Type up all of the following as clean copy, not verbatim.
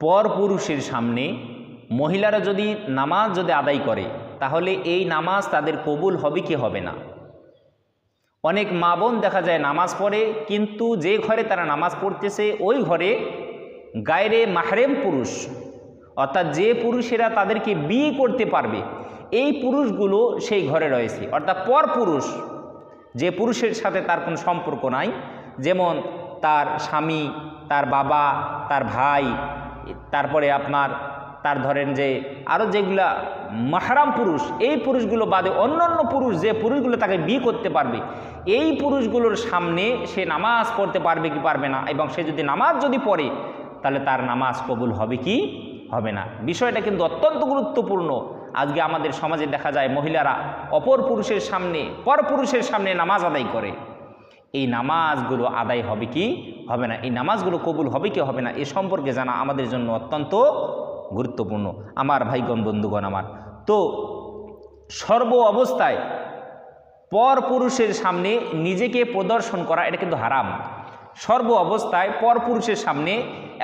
পরপুরুষের সামনে মহিলারা যদি নামাজ আদায় করে তাহলে এই নামাজ তাদের কবুল হবে কি হবে না। অনেক মা বোন দেখা যায় নামাজ পড়ে, কিন্তু যে ঘরে তারা নামাজ পড়তেছে ওই ঘরে গায়রে মাহরেম পুরুষ, অর্থাৎ যে পুরুষেরা তাদেরকে বিয়ে করতে পারবে এই পুরুষগুলো সেই ঘরে রয়েছে, অর্থাৎ পরপুরুষ, যে পুরুষের সাথে তার কোনো সম্পর্ক নাই, যেমন তার স্বামী, তার বাবা, তার ভাই, তারপরে তার ধরেন যে আরও যেগুলা মাহরাম পুরুষ, এই পুরুষগুলো বাদে অন্যান্য পুরুষ যে পুরুষগুলো তাকে বিয়ে করতে পারবে এই পুরুষগুলোর সামনে সে নামাজ পড়তে পারবে কি পারবে না, এবং সে যদি নামাজ পড়ে তাহলে তার নামাজ কবুল হবে কি হবে না। বিষয়টা কিন্তু অত্যন্ত গুরুত্বপূর্ণ। আজকে আমাদের সমাজে দেখা যায় মহিলারা অপর পুরুষের সামনে, পরপুরুষের সামনে নামাজ আদায় করে। এই নামাজগুলো আদায় হবে কি হবে না, এই নামাজগুলো কবুল হবে কি হবে না, এ সম্পর্কে জানা আমাদের জন্য অত্যন্ত গুরুত্বপূর্ণ। আমার ভাইগণ, বন্ধুগণ আমার, তো সর্ব অবস্থায় পরপুরুষের সামনে নিজেকে প্রদর্শন করা এটা কিন্তু হারাম। সর্ব অবস্থায় পরপুরুষের সামনে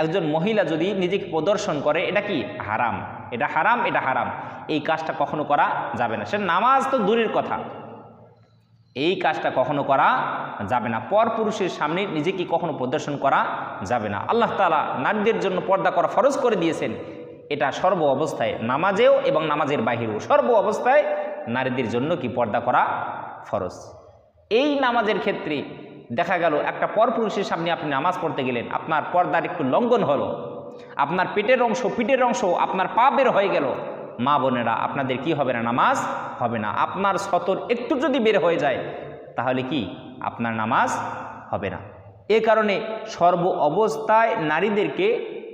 একজন মহিলা যদি নিজেকে প্রদর্শন করে এটা কি হারাম, এটা হারাম, এটা হারাম। এই কাজটা কখনো করা যাবে না। সে নামাজ তো দূরের কথা, এই কাজটা কখনো করা যাবে না। পরপুরুষের সামনে নিজেকে কখনো প্রদর্শন করা যাবে না। আল্লাহ তাআলা নারীদের জন্য পর্দা করা ফরজ করে দিয়েছেন, এটা সর্ব অবস্থায়, নামাজেও এবং নামাজের বাহিরেও সর্ব অবস্থায় নারীদের জন্য কি পর্দা করা ফরজ। এই নামাজের ক্ষেত্রে দেখা গেল একটা পরপুরুষের সামনে আপনি নামাজ পড়তে গেলেন, আপনার পর্দার একটু লঙ্ঘন হলো, আপনার পিঠের অংশ আপনার পা বের হয়ে গেল, মা বোনেরা আপনাদের কি হবে না, নামাজ হবে না। আপনার সতর একটু যদি বের হয়ে যায় তাহলে কি আপনার নামাজ হবে না। এ কারণে সর্ব অবস্থায় নারীদেরকে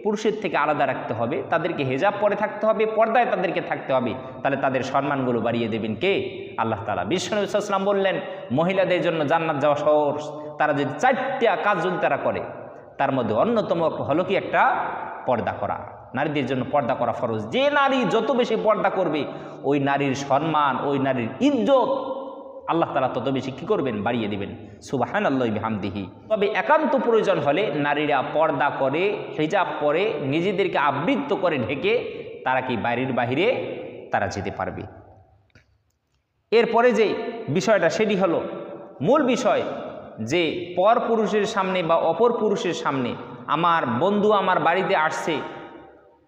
পুরুষের থেকে আলাদা রাখতে হবে, তাদেরকে হেজাব পরে থাকতে হবে, পর্দায় তাদেরকে থাকতে হবে, তাহলে তাদের সম্মানগুলো বাড়িয়ে দেবেন কে? আল্লাহ তাআলা। বিষ্ণু নবী সাল্লাল্লাহু আলাইহি ওয়াসাল্লাম বললেন মহিলাদের জন্য জান্নাত যাওয়া সহজ, তারা যদি 4টা কাজ যদি তারা করে তার মধ্যে অন্যতম হলো কি একটা পর্দা করা। নারীদের জন্য পর্দা করা ফরজ। যে নারী যত বেশি পর্দা করবে ওই নারীর সম্মান, ওই নারীর ইজ্জত আল্লাহ তাআলা তত বেশি কি করবেন, বাড়িয়ে দিবেন। সুবহানাল্লাহি বিহামদিহি। তবে একান্ত প্রয়োজন হলে নারীরা পর্দা করে, হিজাব পরে, নিজেদেরকে আবৃত্ত করে ঢেকে তারা কি বাড়ির বাহিরে তারা যেতে পারবে। এরপরে যে বিষয়টা সেটি হলো মূল বিষয়, যে পরপুরুষের সামনে বা অপর পুরুষের সামনে আমার বন্ধু আমার বাড়িতে আসছে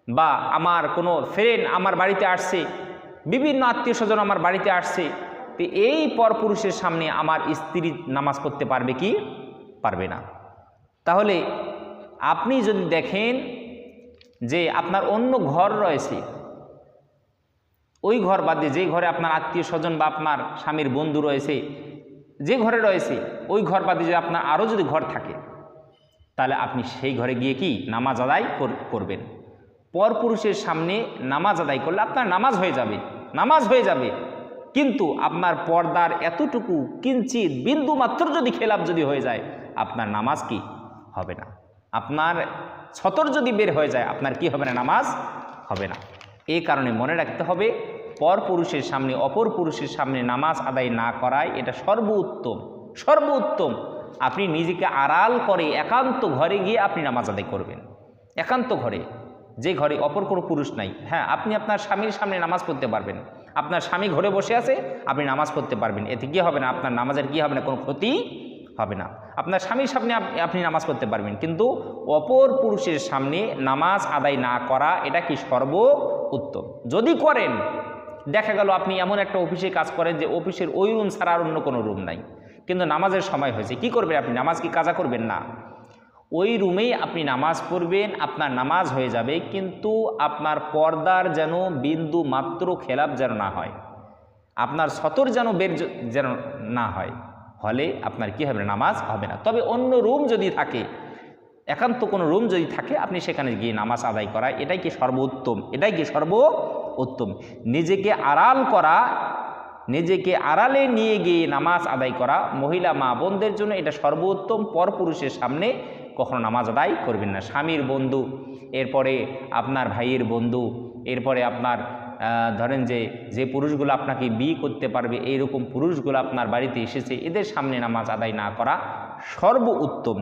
বা আমার কোনো ফ্রেন্ড আমার বাড়িতে আসছে, বিভিন্ন আত্মীয় স্বজন আমার বাড়িতে আসছে, তো এই পরপুরুষের সামনে আমার স্ত্রী নামাজ পড়তে পারবে কি পারবে না। তাহলে আপনি যদি দেখেন যে আপনার অন্য ঘর রয়েছে, ওই ঘর বাদে যে ঘরে আপনার আত্মীয় স্বজন বা আপনার স্বামীর বন্ধু রয়েছে, যে ঘরে রয়েছে ওই ঘর বাদে যদি আপনার আরও যদি ঘর থাকে তাহলে আপনি সেই ঘরে গিয়ে কি নামাজ আদায় করবেন। পরপুরুষের সামনে নামাজ আদায় করলে আপনার নামাজ হয়ে যাবে, কিন্তু আপনার পর্দার এতটুকু কিঞ্চিত বিন্দু মাত্র যদি খেলাপ যদি হয়ে যায় আপনার নামাজ কি হবে না। আপনার ছতর যদি বের হয়ে যায় আপনার কি হবে না, নামাজ হবে না। এই কারণে মনে রাখতে হবে পরপুরুষের সামনে অপর পুরুষের সামনে নামাজ আদায় না করায় এটা সর্বোত্তম। আপনি নিজেকে আড়াল করে একান্ত ঘরে গিয়ে আপনি নামাজ আদায় করবেন, একান্ত ঘরে, যে ঘরে অপর কোনো পুরুষ নাই। হ্যাঁ, আপনি আপনার স্বামীর সামনে নামাজ পড়তে পারবেন, আপনার স্বামী ঘরে বসে আছে আপনি নামাজ পড়তে পারবেন, এতে কি হবে না, আপনার নামাজের কি হবে না, কোনো ক্ষতি হবে না। আপনার স্বামীর সামনে আপনি নামাজ পড়তে পারবেন, কিন্তু অপর পুরুষের সামনে নামাজ আদায় না করা এটা কি সর্বোত্তম। যদি করেন, দেখা গেল আপনি এমন একটা অফিসে কাজ করেন যে অফিসের ওই রুম ছাড়া আর অন্য কোনো রুম নাই, কিন্তু নামাজের সময় হয়েছে, কি করবেন আপনি, নামাজ কি কাজা করবেন না, ওই রুমেই আপনি নামাজ পড়বেন, আপনার নামাজ হয়ে যাবে, কিন্তু আপনার পর্দার যেন বিন্দু মাত্র খেলাপ যেন না হয়, আপনার সতর যেন বের যেন না হয়, হলে আপনার কি হবে, নামাজ হবে না। তবে অন্য রুম যদি থাকে, একান্ত কোনো রুম যদি থাকে আপনি সেখানে গিয়ে নামাজ আদায় করা এটাই কি সর্বোত্তম। নিজেকে আড়াল করা, নিজেকে আড়ালে নিয়ে গিয়ে নামাজ আদায় করা মহিলা মা বোনদের জন্য এটা সর্বোত্তম। পরপুরুষের সামনে কখনো নামাজ আদায় করবেন না। স্বামীর বন্ধু, এরপরে আপনার ভাইয়ের বন্ধু, এরপরে আপনার ধরেন যে পুরুষগুলো আপনাকে বিয়ে করতে পারবে এইরকম পুরুষগুলো আপনার বাড়িতে এসেছে, এদের সামনে নামাজ আদায় না করা সর্বোত্তম।